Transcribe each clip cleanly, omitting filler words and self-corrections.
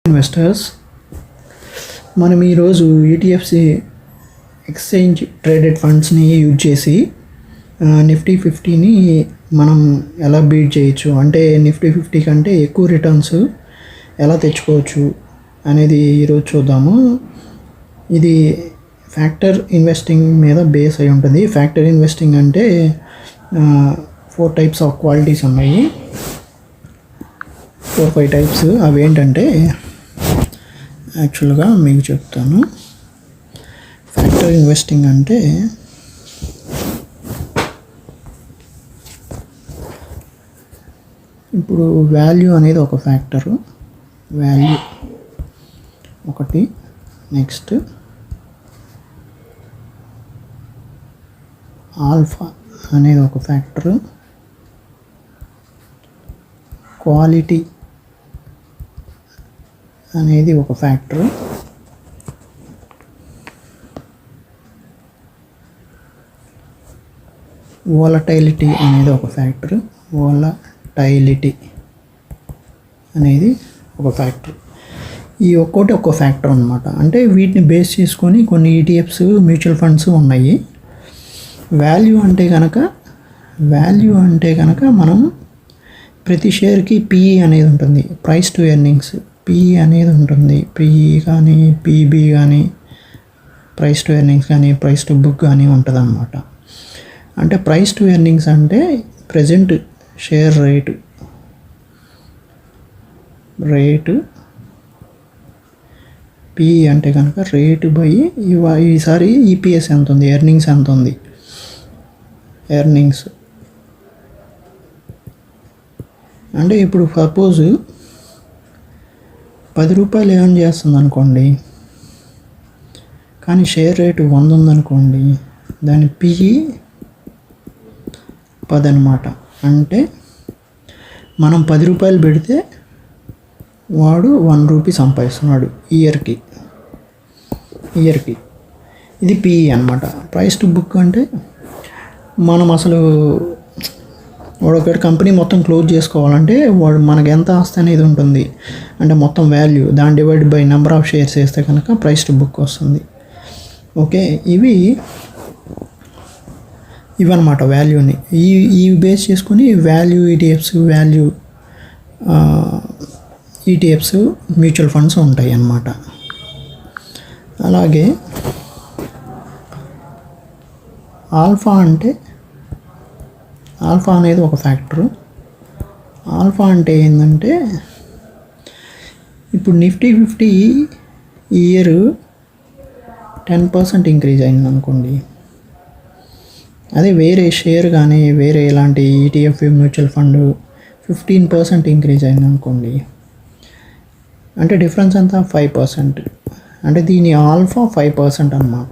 Investors, మనం ఈరోజు ఈటీఎఫ్సి exchange traded ఫండ్స్ని use చేసి నిఫ్టీ 50ని మనం ఎలా బీట్ చేయొచ్చు, అంటే నిఫ్టీ 50 కంటే ఎక్కువ రిటర్న్స్ ఎలా తెచ్చుకోవచ్చు అనేది ఈరోజు చూద్దాము. ఇది ఫ్యాక్టర్ ఇన్వెస్టింగ్ మీద బేస్ అయి ఉంటుంది. ఫ్యాక్టర్ ఇన్వెస్టింగ్ అంటే 4 టైప్స్ ఆఫ్ క్వాలిటీస్ ఉన్నాయి, 4-5 టైప్స్. అవి ఏంటంటే యాక్చువల్గా మీకు చెప్తాను. ఫ్యాక్టర్ ఇన్వెస్టింగ్ అంటే ఇప్పుడు వాల్యూ అనేది ఒక ఫ్యాక్టరు, వాల్యూ ఒకటి. నెక్స్ట్ ఆల్ఫా అనేది ఒక ఫ్యాక్టరు, క్వాలిటీ అనేది ఒక ఫ్యాక్టర్, వోలటైలిటీ అనేది ఒక ఫ్యాక్టర్, వోలటైలిటీ అనేది ఒక ఫ్యాక్టర్. ఈ ఒక్కో ఫ్యాక్టర్ అనమాట. అంటే వీటిని బేస్ చేసుకొని కొన్ని ఈటీఎఫ్స్, మ్యూచువల్ ఫండ్స్ ఉన్నాయి. వాల్యూ అంటే కనుక మనం ప్రతి షేర్కి పిఈ అనేది ఉంటుంది, ప్రైస్ టు ఎర్నింగ్స్ పిఈ అనేది ఉంటుంది. పిఈ కానీ పీబీ కానీ ప్రైస్ టు ఎర్నింగ్స్ కానీ ప్రైస్ టు బుక్ కానీ ఉంటుంది అన్నమాట. అంటే ప్రైస్ టు ఎర్నింగ్స్ అంటే ప్రజెంట్ షేర్ రేటు, పిఈ అంటే కనుక రేటు బై ఈసారి ఈపీఎస్ ఎంత ఉంది, ఎర్నింగ్స్ ఎంత ఉంది. ఎర్నింగ్స్ అంటే ఇప్పుడు సపోజ్ 10 రూపాయలు ఎర్న్ చేస్తుంది అనుకోండి, కానీ షేర్ రేటు 100 ఉందనుకోండి, దాని పిఈ 10 అనమాట. అంటే మనం 10 రూపాయలు పెడితే వాడు 1 రూపీ సంపాదిస్తున్నాడు ఇయర్కి. ఇది పిఈ అనమాట. ప్రైస్ టు బుక్ అంటే మనం అసలు వాడు ఒక కంపెనీ మొత్తం క్లోజ్ చేసుకోవాలంటే వాడు మనకు ఎంత ఆస్తి అనేది ఉంటుంది, అంటే మొత్తం వాల్యూ దాన్ని divide by number of shares వేస్తే కనుక ప్రైస్ టు బుక్ వస్తుంది. ఓకే, ఇవన్నమాట వాల్యూని. ఈ బేస్ చేసుకొని వాల్యూ ఈటీఎఫ్స్ మ్యూచువల్ ఫండ్స్ ఉంటాయి అన్నమాట. అలాగే ఆల్ఫా అనేది ఒక ఫ్యాక్టరు. ఆల్ఫా అంటే ఏంటంటే ఇప్పుడు నిఫ్టీ 50 ఈ ఇయర్ 10% ఇంక్రీజ్ అయింది అనుకోండి, అదే వేరే షేర్ కానీ వేరే ఇలాంటి ఈటీఎఫ్ మ్యూచువల్ ఫండ్ 15% ఇంక్రీజ్ అయింది అనుకోండి, అంటే డిఫరెన్స్ అంతా 5%. అంటే దీని ఆల్ఫా 5% అన్నమాట.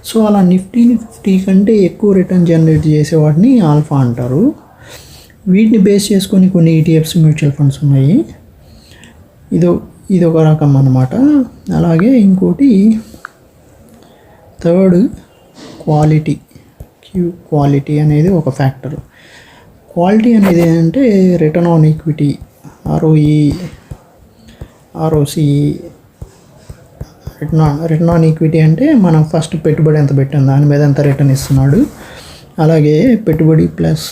సో అలా నిఫ్టీని 50 కంటే ఎక్కువ రిటర్న్ జనరేట్ చేసేవాటిని ఆల్ఫా అంటారు. వీటిని బేస్ చేసుకొని కొన్ని ఈటీఎఫ్స్, మ్యూచువల్ ఫండ్స్ ఉన్నాయి. ఇదొక రకం అన్నమాట. అలాగే ఇంకోటి థర్డ్ క్వాలిటీ అనేది ఒక ఫ్యాక్టర్. క్వాలిటీ అనేది ఏంటంటే return on equity, ROC. Return on equity అంటే మనం ఫస్ట్ పెట్టుబడి ఎంత పెట్టాం దాని మీద ఎంత రిటర్న్ ఇస్తున్నాడు. అలాగే పెట్టుబడి ప్లస్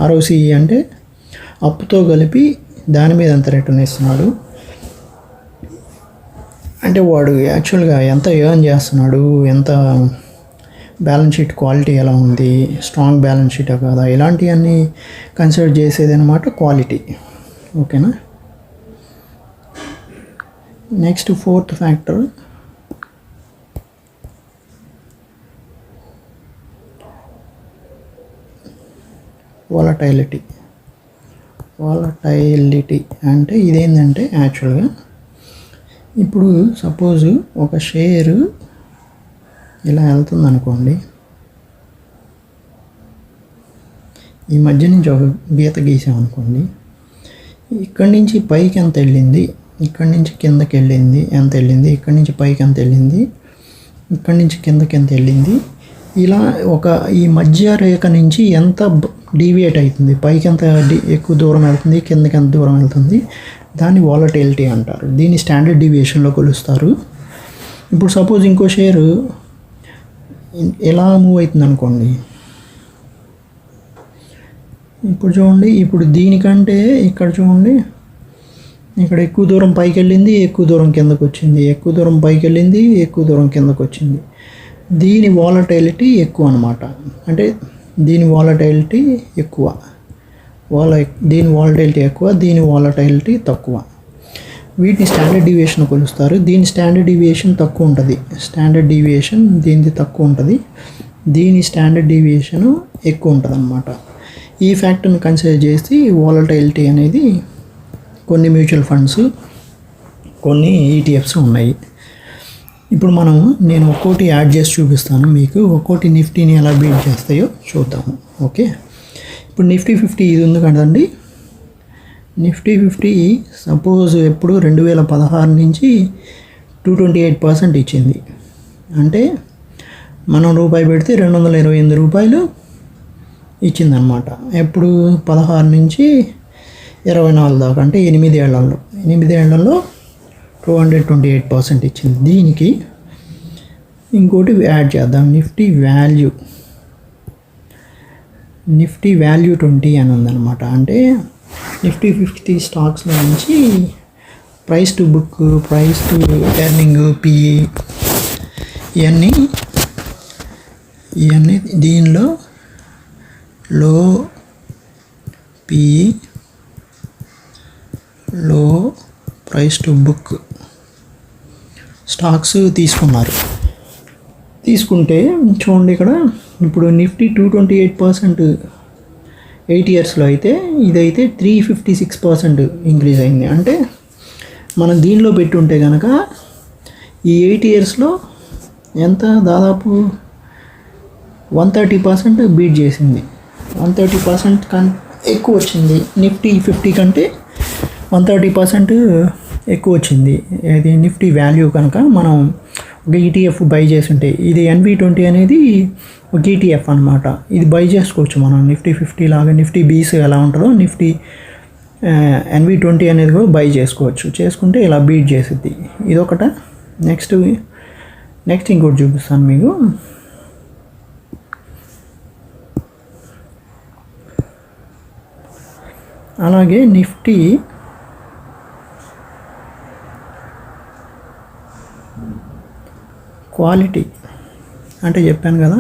ఆర్ఓసి అంటే అప్పుతో కలిపి దాని మీద ఎంత రిటర్న్ ఇస్తున్నాడు, అంటే వాడు యాక్చువల్గా ఎంత ఎర్న్ చేస్తున్నాడు, ఎంత బ్యాలెన్స్ షీట్ క్వాలిటీ ఎలా ఉంది, స్ట్రాంగ్ బ్యాలెన్స్ షీట్ కాదా, ఇలాంటివన్నీ కన్సిడర్ చేసేది అనమాట క్వాలిటీ. ఓకేనా. నెక్స్ట్ 4th ఫ్యాక్టర్ వోలటైలిటీ అంటే ఇదేంటంటే యాక్చువల్గా ఇప్పుడు సపోజ్ ఒక షేరు ఇలా వెళ్తుంది అనుకోండి, ఈ మధ్య నుంచి ఒక గీత గీసామనుకోండి, ఇక్కడి నుంచి పైకి ఎంత వెళ్ళింది, ఇక్కడి నుంచి కిందకి వెళ్ళింది ఎంత వెళ్ళింది, ఇక్కడి నుంచి పైకి ఎంత వెళ్ళింది, ఇక్కడి నుంచి కిందకి ఎంత వెళ్ళింది, ఇలా ఈ మధ్య రేఖ నుంచి ఎంత డీవియేట్ అవుతుంది, పైకి ఎంత ఎక్కువ దూరం వెళ్తుంది, కిందకి ఎంత దూరం వెళ్తుంది, దాన్ని వాలటిలిటీ అంటారు. దీన్ని స్టాండర్డ్ డీవియేషన్లో కొలుస్తారు. ఇప్పుడు సపోజ్ ఇంకో షేరు ఎలా మూవ్ అవుతుంది అనుకోండి. ఇప్పుడు చూడండి, ఇప్పుడు దీనికంటే ఇక్కడ చూడండి, ఇక్కడ ఎక్కువ దూరం పైకి వెళ్ళింది, ఎక్కువ దూరం కిందకు వచ్చింది, ఎక్కువ దూరం పైకి వెళ్ళింది, ఎక్కువ దూరం కిందకు వచ్చింది. దీని వాలటిలిటీ ఎక్కువ అనమాట. అంటే దీని వాలటిలిటీ ఎక్కువ, దీని వాలటిలిటీ ఎక్కువ, దీని వాలటిలిటీ తక్కువ. వీటిని స్టాండర్డ్ డీవియేషన్ కొలుస్తారు. దీని స్టాండర్డ్ డీవియేషన్ తక్కువ ఉంటుంది, స్టాండర్డ్ డీవియేషన్ దీనిది తక్కువ ఉంటుంది, దీని స్టాండర్డ్ డీవియేషన్ ఎక్కువ ఉంటుంది అన్నమాట. ఈ ఫ్యాక్టర్ని కన్సిడర్ చేసి వాలటిలిటీ అనేది కొన్ని మ్యూచువల్ ఫండ్స్, కొన్ని ఈటీఎఫ్స్ ఉన్నాయి. ఇప్పుడు నేను ఒక్కోటి యాడ్ చేసి చూపిస్తాను మీకు, ఒక్కోటి నిఫ్టీని ఎలా బీట్ చేస్తాయో చూద్దాము. ఓకే, ఇప్పుడు నిఫ్టీ 50 ఇది ఉంది కదండి. నిఫ్టీ 50 సపోజ్ ఎప్పుడు 2016 నుంచి 228% ఇచ్చింది. అంటే మనం రూపాయి పెడితే 228 రూపాయలు ఇచ్చిందనమాట. ఎప్పుడు 16 నుంచి 24 దాకా, అంటే 8 ఏళ్లలో 228% ఇచ్చింది. దీనికి ఇంకోటి యాడ్ చేద్దాం, నిఫ్టీ వాల్యూ 20 అని ఉందన్నమాట. అంటే నిఫ్టీ 50 స్టాక్స్లో నుంచి price to book, price to earning, PE ఇవన్నీ దీనిలో లో పిఈ, లో ప్రైస్ టు బుక్ స్టాక్స్ తీసుకుంటే చూడండి, ఇక్కడ ఇప్పుడు నిఫ్టీ 228% 8 ఇయర్స్లో అయితే, ఇదైతే 356% ఇంక్రీజ్ అయింది. అంటే మనం దీనిలో పెట్టుంటే కనుక ఈ 8 ఇయర్స్లో ఎంత, దాదాపు 130% బీట్ చేసింది. 130% ఎక్కువ వచ్చింది. నిఫ్టీ 50 కంటే 130% ఎక్కువ వచ్చింది. ఇది నిఫ్టీ వాల్యూ కనుక మనం ఒక ఈటీఎఫ్ బై చేస్తుంటే, ఇది NV20 అనేది ఒక ఈటీఎఫ్ అనమాట. ఇది బై చేసుకోవచ్చు మనం. నిఫ్టీ 50 లాగా నిఫ్టీ బీస్ ఎలా ఉంటుందో నిఫ్టీ NV20 అనేది కూడా బై చేసుకుంటే ఇలా బీట్ చేసిద్ది. ఇదొకట. నెక్స్ట్ ఇంకోటి చూపిస్తాను మీకు. అలాగే నిఫ్టీ క్వాలిటీ అంటే చెప్పాను కదా,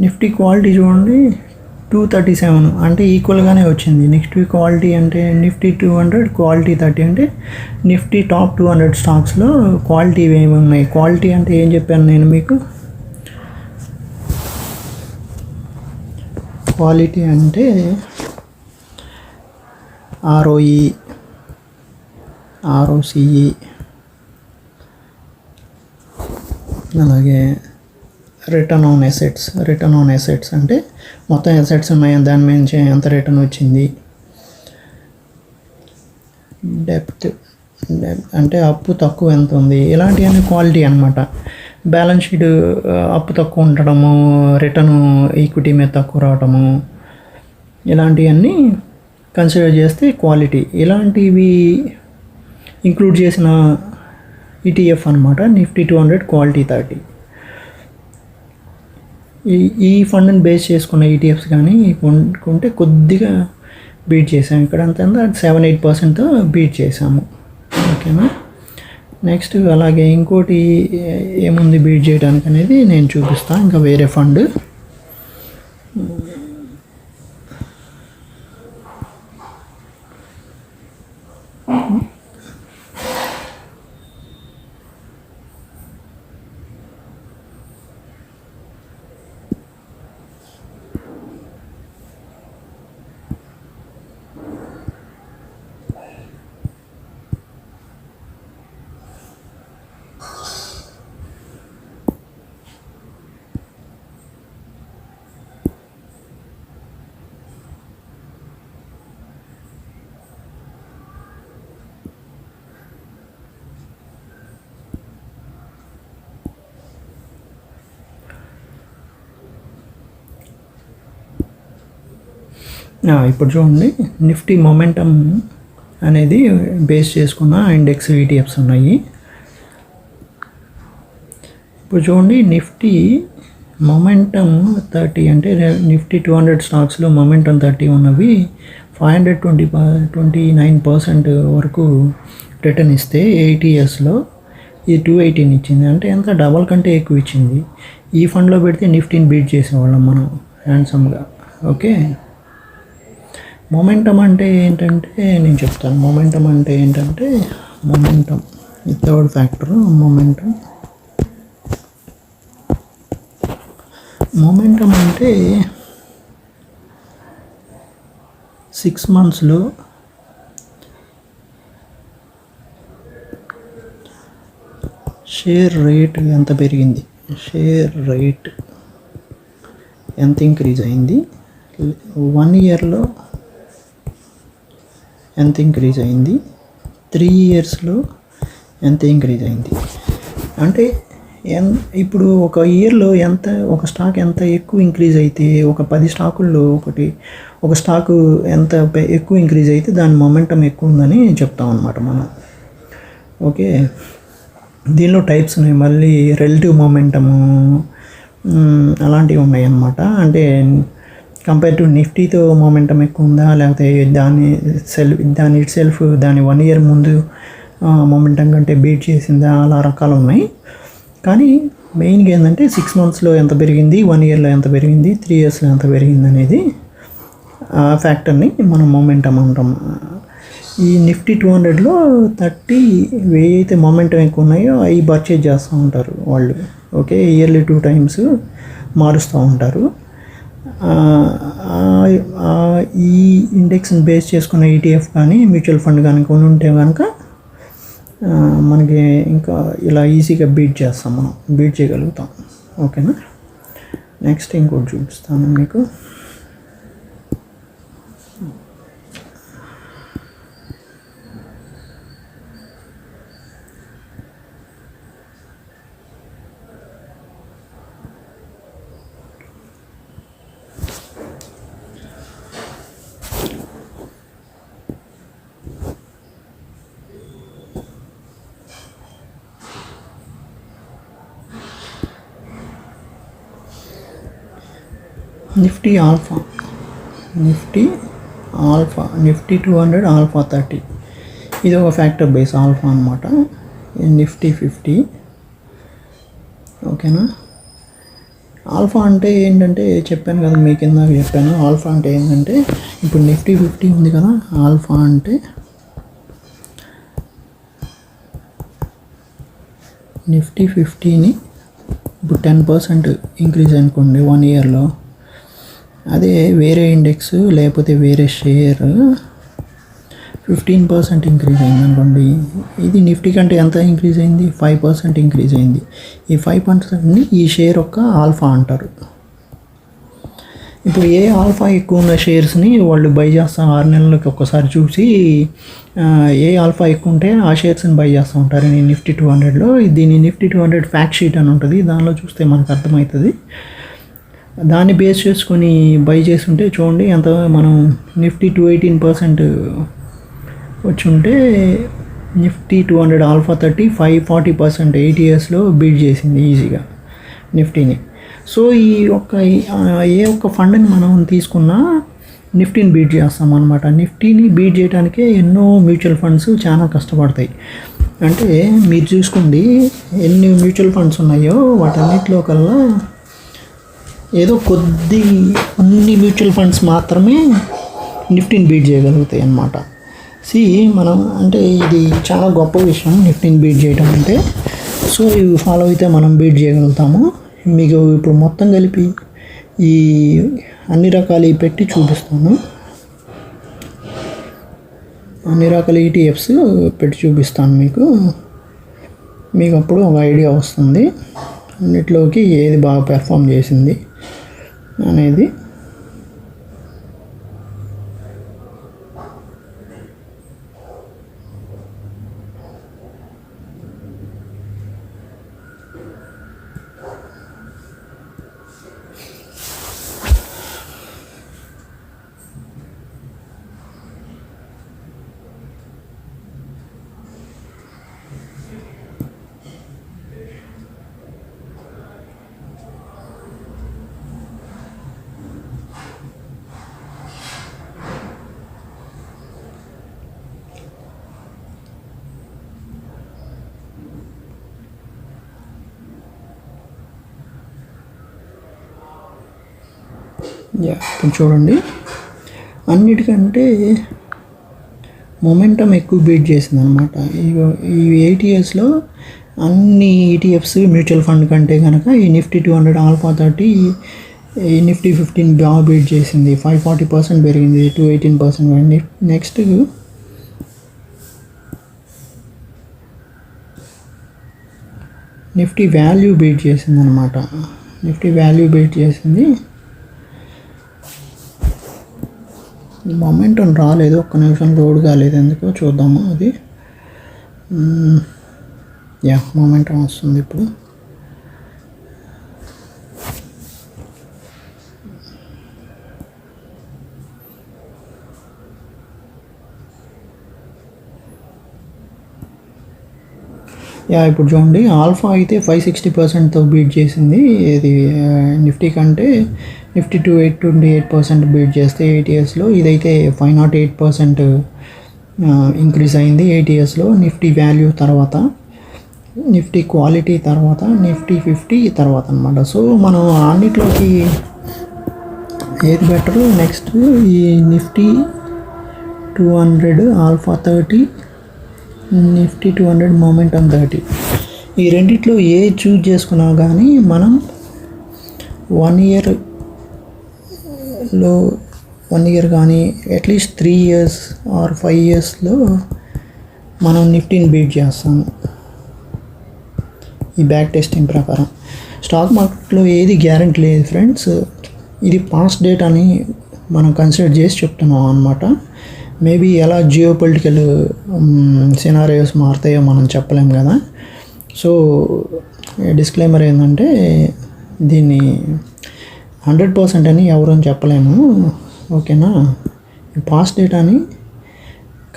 నిఫ్టీ క్వాలిటీ చూడండి 237, అంటే ఈక్వల్గానే వచ్చింది. నిఫ్టీ క్వాలిటీ అంటే నిఫ్టీ 200, క్వాలిటీ 30, అంటే నిఫ్టీ టాప్ 200 స్టాక్స్లో క్వాలిటీ ఏమి ఉన్నాయి. క్వాలిటీ అంటే ఏం చెప్పాను నేను మీకు, క్వాలిటీ అంటే ROE, ROCE, అలాగే రిటర్న్ ఆన్ అసెట్స్ అంటే మొత్తం అసెట్స్ ఉన్నాయి, దాని నుంచి ఎంత రిటర్న్ వచ్చింది. డెప్త్ అంటే అప్పు తక్కువ ఎంత ఉంది, ఇలాంటివన్నీ క్వాలిటీ అనమాట. బ్యాలెన్స్ షీట్ అప్పు తక్కువ ఉండటము, రిటర్న్ ఈక్విటీ మీద తక్కువ రావటము, ఇలాంటివన్నీ కన్సిడర్ చేస్తే క్వాలిటీ. ఇలాంటివి ఇంక్లూడ్ చేసిన ఈటీఎఫ్ అనమాట నిఫ్టీ 200 క్వాలిటీ 30. ఈ ఫండ్ని బేస్ చేసుకున్న ఈటీఎఫ్స్ కానీ కొంటే కొద్దిగా బీట్ చేసాము. ఇక్కడ అంత 7-8%తో బీట్ చేసాము. ఓకేనా. నెక్స్ట్ అలాగే ఇంకోటి ఏముంది బీట్ చేయడానికి అనేది నేను చూపిస్తాను. ఇంకా వేరే ఫండ్ ఇప్పుడు చూడండి, నిఫ్టీ మొమెంటమ్ అనేది బేస్ చేసుకున్న ఇండెక్స్ ఈటీఎఫ్స్ ఉన్నాయి. ఇప్పుడు చూడండి, నిఫ్టీ మొమెంటమ్ 30 అంటే నిఫ్టీ 200 స్టాక్స్లో మొమెంటమ్ 30 ఉన్నవి 529% వరకు రిటర్న్ ఇస్తే 8 ఇయర్స్లో ఇది 218 ఇచ్చింది. అంటే ఎంత, డబల్ కంటే ఎక్కువ ఇచ్చింది. ఈ ఫండ్లో పెడితే నిఫ్టీని బీట్ చేసేవాళ్ళం మనం హ్యాండ్సమ్గా. ఓకే, మొమెంటమ్ అంటే ఏంటంటే నేను చెప్తాను. మొమెంటమ్ అంటే ఏంటంటే, మొమెంటమ్ ఈ థర్డ్ ఫ్యాక్టర్. మొమెంటమ్ అంటే 6 monthsలో షేర్ రేట్ ఎంత పెరిగింది, షేర్ రేట్ ఎంత ఇంక్రీజ్ అయింది, 1 ఇయర్లో ఎంత ఇంక్రీజ్ అయింది, 3 ఇయర్స్లో ఎంత ఇంక్రీజ్ అయింది. అంటే ఇప్పుడు ఒక ఇయర్లో ఎంత, ఒక స్టాక్ ఎంత ఎక్కువ ఇంక్రీజ్ అయితే, ఒక 10 స్టాకుల్లో ఒక స్టాకు ఎంత ఎక్కువ ఇంక్రీజ్ అయితే దాని మొమెంటం ఎక్కువ ఉందని చెప్తాం అన్నమాట మనం. ఓకే, దీనిలో టైప్స్ ఉన్నాయి. మళ్ళీ రిలేటివ్ మొమెంటము అలాంటివి ఉన్నాయి అన్నమాట. అంటే కంపేర్ టు నిఫ్టీతో మొమెంటం ఎక్కువ ఉందా, లేకపోతే దాని ఇట్ సెల్ఫ్ దాని 1 ఇయర్ ముందు మొమెంటం కంటే బీట్ చేసిందా, అలా రకాలు ఉన్నాయి. కానీ మెయిన్గా ఏంటంటే 6 monthsలో ఎంత పెరిగింది, 1 ఇయర్లో ఎంత పెరిగింది, 3 ఇయర్స్లో ఎంత పెరిగింది అనేది ఆ ఫ్యాక్టర్ని మనం మొమెంటం అంటాం. ఈ నిఫ్టీ 200లో 30 అయితే మొమెంటం ఎక్కువ ఉన్నాయో అవి పర్చేజ్ చేస్తూ ఉంటారు వాళ్ళు. ఓకే, ఇయర్లీ 2 times మారుస్తూ ఉంటారు. ఈ ఇండెక్స్ని బేస్ చేసుకున్న ఈటీఎఫ్ కానీ మ్యూచువల్ ఫండ్ కానీ కొని ఉంటే కనుక మనకి ఇంకా ఇలా ఈజీగా బీట్ చేయగలుగుతాం. ఓకేనా, నెక్స్ట్ ఇంకోటి చూపిస్తాను మీకు. నిఫ్టీ 200 ఆల్ఫా 30 ఇది ఒక ఫ్యాక్టర్ బేస్ ఆల్ఫా అనమాట. నిఫ్టీ 50. ఓకేనా, ఆల్ఫా అంటే ఏంటంటే చెప్పాను కదా, మీ కింద చెప్పాను. ఆల్ఫా అంటే ఏంటంటే, ఇప్పుడు నిఫ్టీ 50 ఉంది కదా, ఆల్ఫా అంటే నిఫ్టీ 50ని ఇప్పుడు 10% ఇంక్రీజ్ అనుకోండి 1 ఇయర్లో. అదే వేరే ఇండెక్స్ లేకపోతే వేరే షేర్ 15% ఇంక్రీజ్ అయింది అనుకోండి, ఇది నిఫ్టీ కంటే ఎంత ఇంక్రీజ్ అయింది, 5% ఇంక్రీజ్ అయింది. ఈ 5%ని ఈ షేర్ యొక్క ఆల్ఫా అంటారు. ఇప్పుడు ఏ ఆల్ఫా ఎక్కువ ఉన్న షేర్స్ని వాళ్ళు బై చేస్తారు. 6 నెలలకి ఒక్కసారి చూసి ఏ ఆల్ఫా ఎక్కువ ఉంటే ఆ షేర్స్ని బై చేస్తూ ఉంటారు. నేను నిఫ్టీ 200లో దీని నిఫ్టీ 200 ఫ్యాక్ట్ షీట్ అని ఉంటుంది, దానిలో చూస్తే మనకు అర్థమవుతుంది. దాన్ని బేస్ చేసుకొని బై చేస్తుంటే చూడండి ఎంత, మనం నిఫ్టీ 218% వచ్చి ఉంటే నిఫ్టీ 200 ఆల్ఫా 30 540% 8 ఇయర్స్లో బీట్ చేసింది ఈజీగా నిఫ్టీని. సో ఈ ఒక్క ఫండ్ని మనం తీసుకున్నా నిఫ్టీని బీట్ చేస్తాం అనమాట. నిఫ్టీని బీట్ చేయడానికే ఎన్నో మ్యూచువల్ ఫండ్స్ చాలా కష్టపడతాయి. అంటే మీరు చూసుకోండి, ఎన్ని మ్యూచువల్ ఫండ్స్ ఉన్నాయో వాటన్నిటిలో కల్లా ఏదో కొన్ని మ్యూచువల్ ఫండ్స్ మాత్రమే నిఫ్టీని బీట్ చేయగలుగుతాయి అన్నమాట. మనం అంటే ఇది చాలా గొప్ప విషయం నిఫ్టీని బీట్ చేయడం అంటే. సో ఇవి ఫాలో అయితే మనం బీట్ చేయగలుగుతాము. మీకు ఇప్పుడు మొత్తం కలిపి ఈ అన్ని రకాలు పెట్టి చూపిస్తాను. అన్ని రకాల ఈటీఎఫ్స్ పెట్టి చూపిస్తాను మీకు అప్పుడు ఒక ఐడియా వస్తుంది అన్నిట్లోకి ఏది బాగా పెర్ఫామ్ చేసింది అనేది. ఇప్పుడు చూడండి, అన్నిటికంటే మొమెంటం ఎక్కువ బీట్ చేసింది అనమాట. ఈ 8 yearsలో అన్ని ఈటీఎఫ్స్ మ్యూచువల్ ఫండ్ కంటే కనుక ఈ నిఫ్టీ 200 ఆల్ఫా 30 ఈ నిఫ్టీ 15 బాగా బీట్ చేసింది. 540% పెరిగింది, 218% పెరిగింది. నెక్స్ట్ నిఫ్టీ వాల్యూ బీట్ చేసింది అనమాట. నిఫ్టీ వాల్యూ బీట్ చేసింది. మొమెంటం రాలేదు, ఒక్క నిమిషం లోడ్ కాలేదు, ఎందుకో చూద్దాము. అది మొమెంటం వస్తుంది ఇప్పుడు. ఇప్పుడు చూడండి, ఆల్ఫా అయితే 560%తో బీట్ చేసింది. ఇది నిఫ్టీ కంటే నిఫ్టీ 28% బీట్ చేస్తే 8 yearsలో, ఇదైతే 508% ఇంక్రీజ్ అయింది 8 yearsలో. నిఫ్టీ వాల్యూ తర్వాత, నిఫ్టీ క్వాలిటీ తర్వాత, నిఫ్టీ 50 తర్వాత అనమాట. సో మనం అన్నిట్లోకి ఏది బెటరు? నెక్స్ట్ ఈ నిఫ్టీ 200 ఆల్ఫా 30, నిఫ్టీ 200 మొమెంటం 30, ఈ రెండిట్లో ఏ చూజ్ చేసుకున్నా కానీ మనం 1 year కానీ అట్లీస్ట్ 3 years ఆర్ 5 yearsలో మనం నిఫ్టీని బీట్ చేస్తాము ఈ బ్యాక్ టెస్టింగ్ ప్రకారం. స్టాక్ మార్కెట్లో ఏది గ్యారెంటీ లేదు ఫ్రెండ్స్. ఇది పాస్ట్ డేట్ అని మనం కన్సిడర్ చేసి చెప్తున్నాం అనమాట. మేబీ ఎలా జియో పొలిటికల్ సినారియోస్ మారుతాయో మనం చెప్పలేం కదా. సో డిస్క్లైమర్ ఏంటంటే, దీన్ని 100% అని ఎవరని చెప్పలేము, ఓకేనా. పాస్ట్ డేట్ అని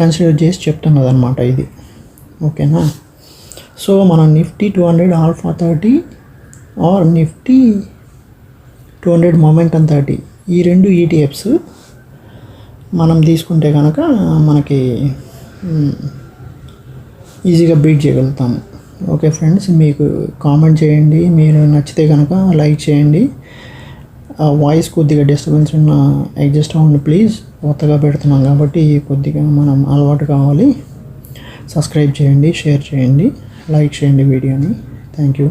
కన్సిడర్ చేసి చెప్తున్నది అనమాట ఇది, ఓకేనా. సో మనం Nifty 200 alpha 30 or Nifty 200 momentum 30 ఈ రెండు ఈటీఎఫ్స్ మనం తీసుకుంటే కనుక మనకి ఈజీగా బీట్ చేయగలుగుతాము. ఓకే ఫ్రెండ్స్, మీకు కామెంట్ చేయండి, మీరు నచ్చితే కనుక లైక్ చేయండి. వాయిస్ కొద్దిగా డిస్టర్బెన్స్ ఉన్న అడ్జస్ట్ అవ్వండి ప్లీజ్. కొత్తగా పెడుతున్నాం కాబట్టి కొద్దిగా మనం అలవాటు కావాలి. సబ్స్క్రైబ్ చేయండి, షేర్ చేయండి, లైక్ చేయండి వీడియోని. Thank you.